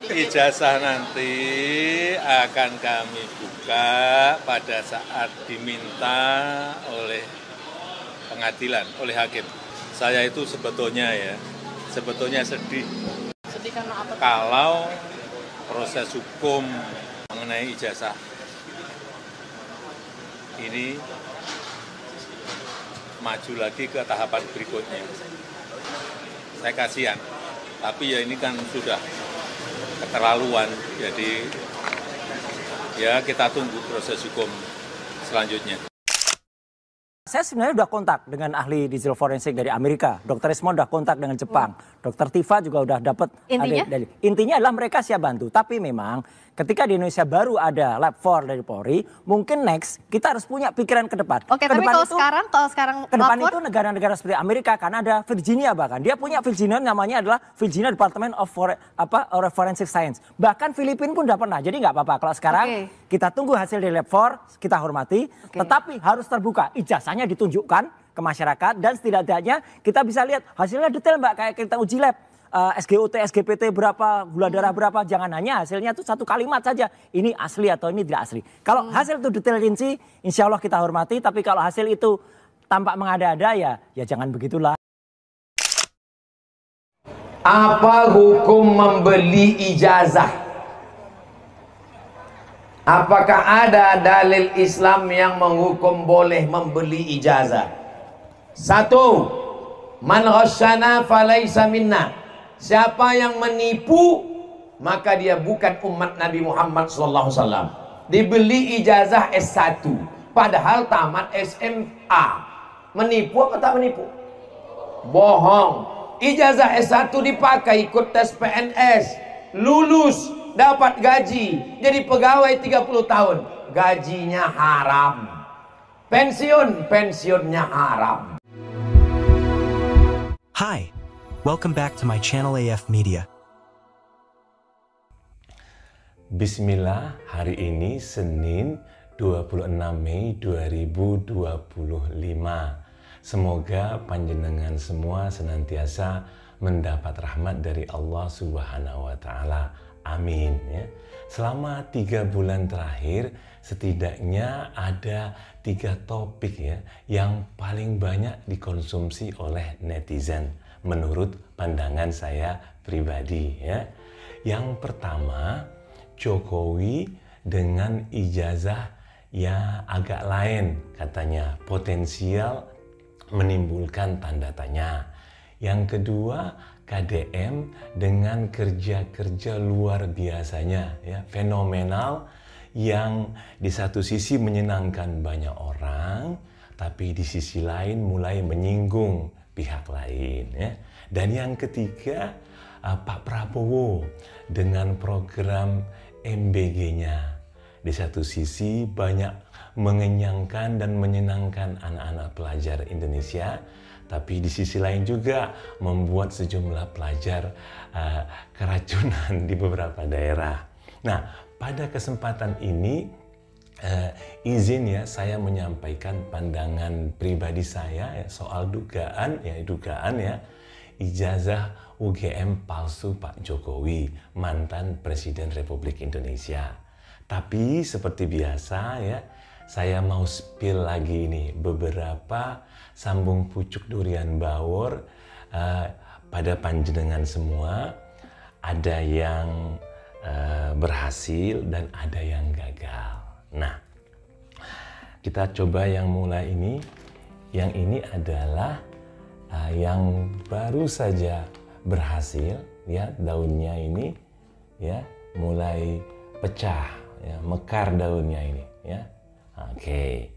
Ijazah nanti akan kami buka pada saat diminta oleh pengadilan, oleh hakim. Saya itu sebetulnya sedih. Sedih karena apa? Kalau proses hukum mengenai ijazah ini maju lagi ke tahapan berikutnya. Saya kasihan, tapi ya ini kan sudah keterlaluan, jadi ya kita tunggu proses hukum selanjutnya. Saya sebenarnya sudah kontak dengan ahli digital forensik dari Amerika. Dr. Ismond sudah kontak dengan Jepang. Dr. Tifa juga sudah dapat. Intinya adalah mereka siap bantu. Tapi memang ketika di Indonesia baru ada Lab 4 dari Polri, mungkin next kita harus punya pikiran ke depan. Oke, tapi kalau sekarang ke depan itu negara-negara seperti Amerika, karena ada Virginia bahkan. Dia punya Virginia, namanya adalah Virginia Department of Forensic Science. Bahkan Filipina pun udah pernah. Jadi nggak apa-apa. Kalau sekarang kita tunggu hasil dari Lab 4, kita hormati. Tetapi harus terbuka. Ijazahnya ditunjukkan ke masyarakat dan setidaknya kita bisa lihat hasilnya detail, Mbak, kayak kita uji lab. SGOT, SGPT berapa, gula darah berapa, jangan hanya hasilnya itu satu kalimat saja, ini asli atau ini tidak asli. Kalau hasil itu detail rinci, insya Allah kita hormati, tapi kalau hasil itu tampak mengada-ada ya jangan begitulah. Apa hukum membeli ijazah? Apakah ada dalil Islam yang menghukum boleh membeli ijazah? Satu, man ghasyana falaysa minna. Siapa yang menipu, maka dia bukan umat Nabi Muhammad SAW. Dibeli ijazah S1, padahal tamat SMA. Menipu apa tak menipu? Bohong. Ijazah S1 dipakai ikut tes PNS, lulus, dapat gaji, jadi pegawai 30 tahun. Gajinya haram. Pensiunnya haram. Hi, welcome back to my channel AF Media. Bismillah, hari ini Senin 26 Mei 2025. Semoga panjenengan semua senantiasa mendapat rahmat dari Allah Subhanahu wa Ta'ala. Amin. Ya. Selama 3 bulan terakhir, setidaknya ada 3 topik ya yang paling banyak dikonsumsi oleh netizen menurut pandangan saya pribadi ya. Yang pertama, Jokowi dengan ijazah yang agak lain katanya, potensial menimbulkan tanda tanya. Yang kedua, KDM dengan kerja-kerja luar biasanya ya, fenomenal, yang di satu sisi menyenangkan banyak orang, tapi di sisi lain mulai menyinggung pihak lain ya. Dan yang ketiga, Pak Prabowo dengan program MBG-nya. Di satu sisi banyak mengenyangkan dan menyenangkan anak-anak pelajar Indonesia, tapi di sisi lain juga membuat sejumlah pelajar keracunan di beberapa daerah. Nah, pada kesempatan ini izin ya saya menyampaikan pandangan pribadi saya ya, soal dugaan ya ijazah UGM palsu Pak Jokowi, mantan Presiden Republik Indonesia. Tapi seperti biasa ya, saya mau spill lagi nih beberapa sambung pucuk durian bawor pada panjenengan semua. Ada yang berhasil dan ada yang gagal. Nah, kita coba yang mulai ini. Yang ini adalah yang baru saja berhasil ya, daunnya ini ya mulai pecah ya, mekar daunnya ini ya. Oke.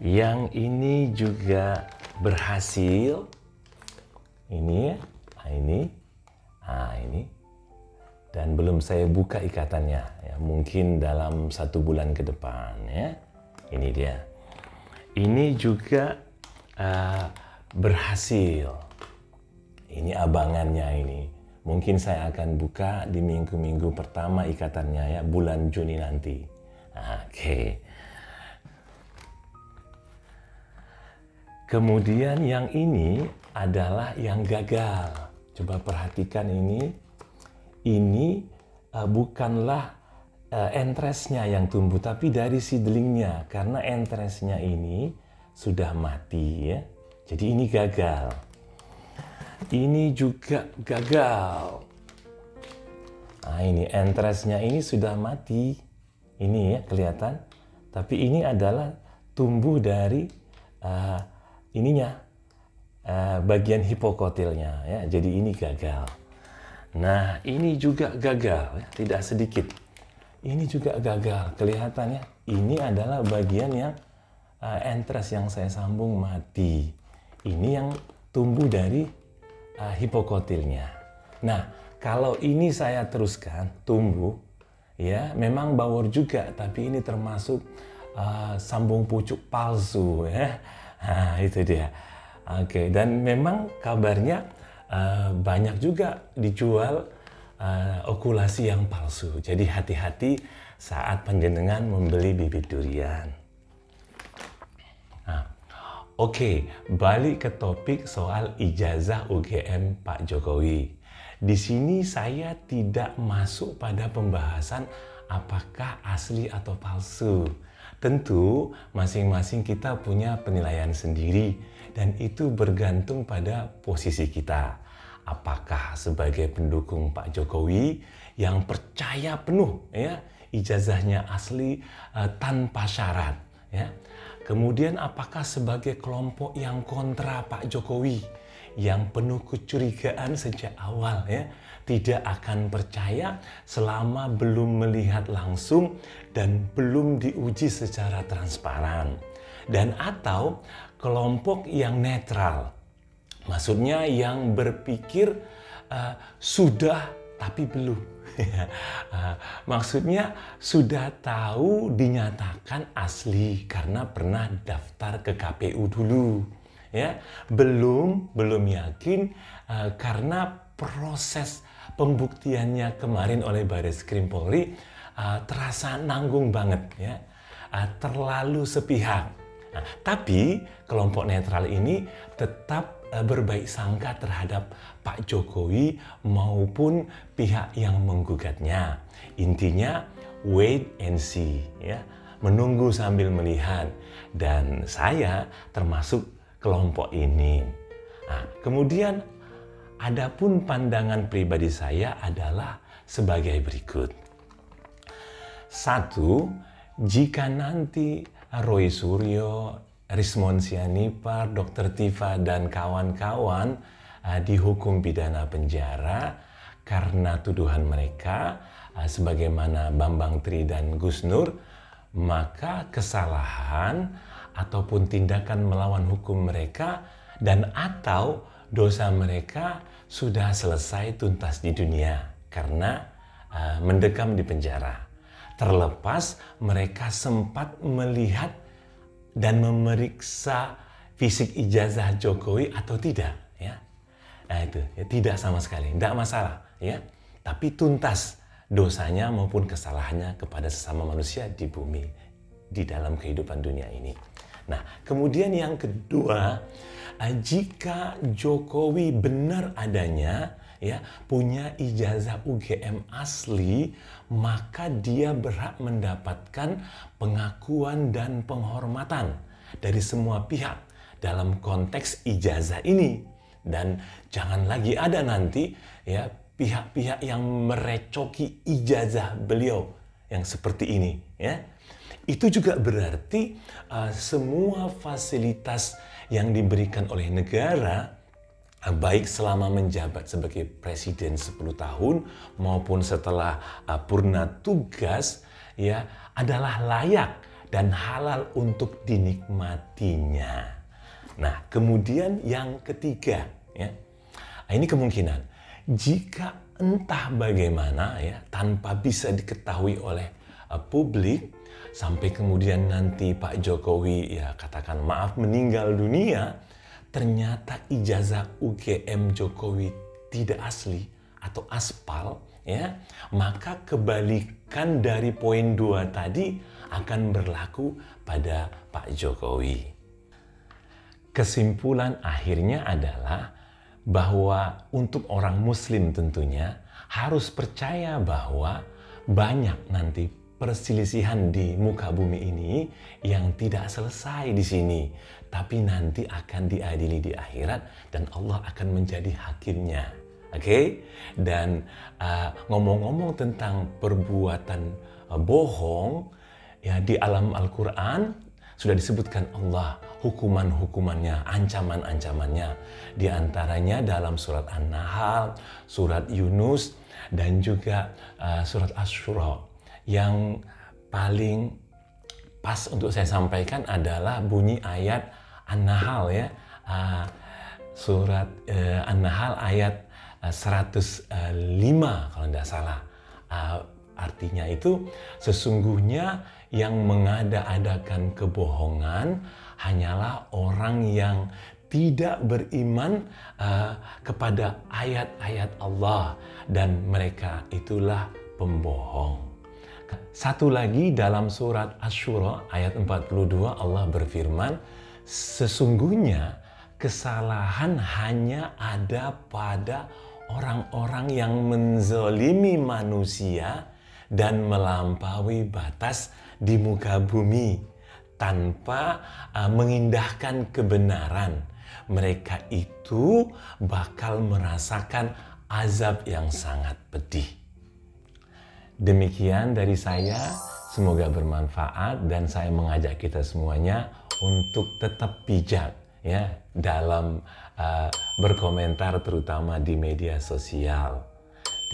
Yang ini juga berhasil. Ini ya. Ini. Dan belum saya buka ikatannya ya, mungkin dalam 1 bulan ke depan ya. Ini dia. Ini juga berhasil. Ini abangannya ini. Mungkin saya akan buka di minggu-minggu pertama ikatannya ya, bulan Juni nanti. Oke. Kemudian yang ini adalah yang gagal. Coba perhatikan ini. Ini bukanlah entresnya yang tumbuh, tapi dari seedlingnya, karena entresnya ini sudah mati ya. Jadi ini gagal. Ini juga gagal. Nah ini entresnya ini sudah mati. Ini ya kelihatan. Tapi ini adalah tumbuh dari bagian hipokotilnya ya. Jadi ini gagal. Nah ini juga gagal ya, tidak sedikit. Ini juga gagal. Kelihatannya ini adalah bagian yang entres yang saya sambung mati. Ini yang tumbuh dari hipokotilnya. Nah, kalau ini saya teruskan tumbuh, ya memang bawor juga, tapi ini termasuk sambung pucuk palsu, ya. Nah, itu dia. Oke, dan memang kabarnya banyak juga dijual okulasi yang palsu. Jadi hati-hati saat panjenengan membeli bibit durian. Oke, balik ke topik soal ijazah UGM Pak Jokowi. Di sini saya tidak masuk pada pembahasan apakah asli atau palsu. Tentu masing-masing kita punya penilaian sendiri dan itu bergantung pada posisi kita. Apakah sebagai pendukung Pak Jokowi yang percaya penuh ya ijazahnya asli tanpa syarat ya. Kemudian apakah sebagai kelompok yang kontra Pak Jokowi yang penuh kecurigaan sejak awal ya, tidak akan percaya selama belum melihat langsung dan belum diuji secara transparan. Dan atau kelompok yang netral, maksudnya yang berpikir sudah tapi belum. Maksudnya sudah tahu dinyatakan asli karena pernah daftar ke KPU dulu ya, belum yakin karena proses pembuktiannya kemarin oleh Bareskrim Polri terasa nanggung banget ya, terlalu sepihak. Nah, tapi kelompok netral ini tetap berbaik sangka terhadap Pak Jokowi maupun pihak yang menggugatnya. Intinya wait and see ya, menunggu sambil melihat, dan saya termasuk kelompok ini. Nah, kemudian adapun pandangan pribadi saya adalah sebagai berikut. 1, jika nanti Roy Suryo, Rismond Sianipar, Dr. Tifa dan kawan-kawan dihukum pidana penjara karena tuduhan mereka sebagaimana Bambang Tri dan Gus Nur, maka kesalahan ataupun tindakan melawan hukum mereka dan atau dosa mereka sudah selesai tuntas di dunia karena mendekam di penjara. Terlepas mereka sempat melihat dan memeriksa fisik ijazah Jokowi atau tidak ya. Nah itu ya, tidak sama sekali, tidak masalah ya. Tapi tuntas dosanya maupun kesalahannya kepada sesama manusia di bumi, di dalam kehidupan dunia ini. Nah, kemudian yang kedua, jika Jokowi benar adanya ya punya ijazah UGM asli, maka dia berhak mendapatkan pengakuan dan penghormatan dari semua pihak dalam konteks ijazah ini. Dan jangan lagi ada nanti ya pihak-pihak yang merecoki ijazah beliau yang seperti ini ya. Itu juga berarti semua fasilitas yang diberikan oleh negara, baik selama menjabat sebagai presiden 10 tahun maupun setelah purna tugas ya, adalah layak dan halal untuk dinikmatinya. Nah, kemudian yang ketiga ya. Ini kemungkinan jika entah bagaimana ya tanpa bisa diketahui oleh publik sampai kemudian nanti Pak Jokowi ya katakan maaf meninggal dunia, ternyata ijazah UGM Jokowi tidak asli atau aspal ya, maka kebalikan dari poin 2 tadi akan berlaku pada Pak Jokowi. Kesimpulan akhirnya adalah bahwa untuk orang muslim tentunya harus percaya bahwa banyak nanti perselisihan di muka bumi ini yang tidak selesai di sini, tapi nanti akan diadili di akhirat dan Allah akan menjadi hakimnya. Oke? Dan ngomong-ngomong tentang perbuatan bohong, ya di alam Al-Quran sudah disebutkan Allah hukuman-hukumannya, ancaman-ancamannya. Di antaranya dalam surat An-Nahl, surat Yunus, dan juga surat Asy-Syura. Yang paling pas untuk saya sampaikan adalah bunyi ayat An-Nahl ya. Surat An-Nahl ayat 105 kalau tidak salah. Artinya itu sesungguhnya yang mengada-adakan kebohongan hanyalah orang yang tidak beriman kepada ayat-ayat Allah, dan mereka itulah pembohong. Satu lagi dalam surat Asy-Syura ayat 42 Allah berfirman, sesungguhnya kesalahan hanya ada pada orang-orang yang menzolimi manusia dan melampaui batas di muka bumi tanpa mengindahkan kebenaran. Mereka itu bakal merasakan azab yang sangat pedih. Demikian dari saya, semoga bermanfaat, dan saya mengajak kita semuanya untuk tetap bijak ya dalam berkomentar, terutama di media sosial.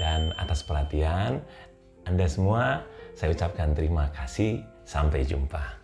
Dan atas perhatian Anda semua, saya ucapkan terima kasih. Sampai jumpa.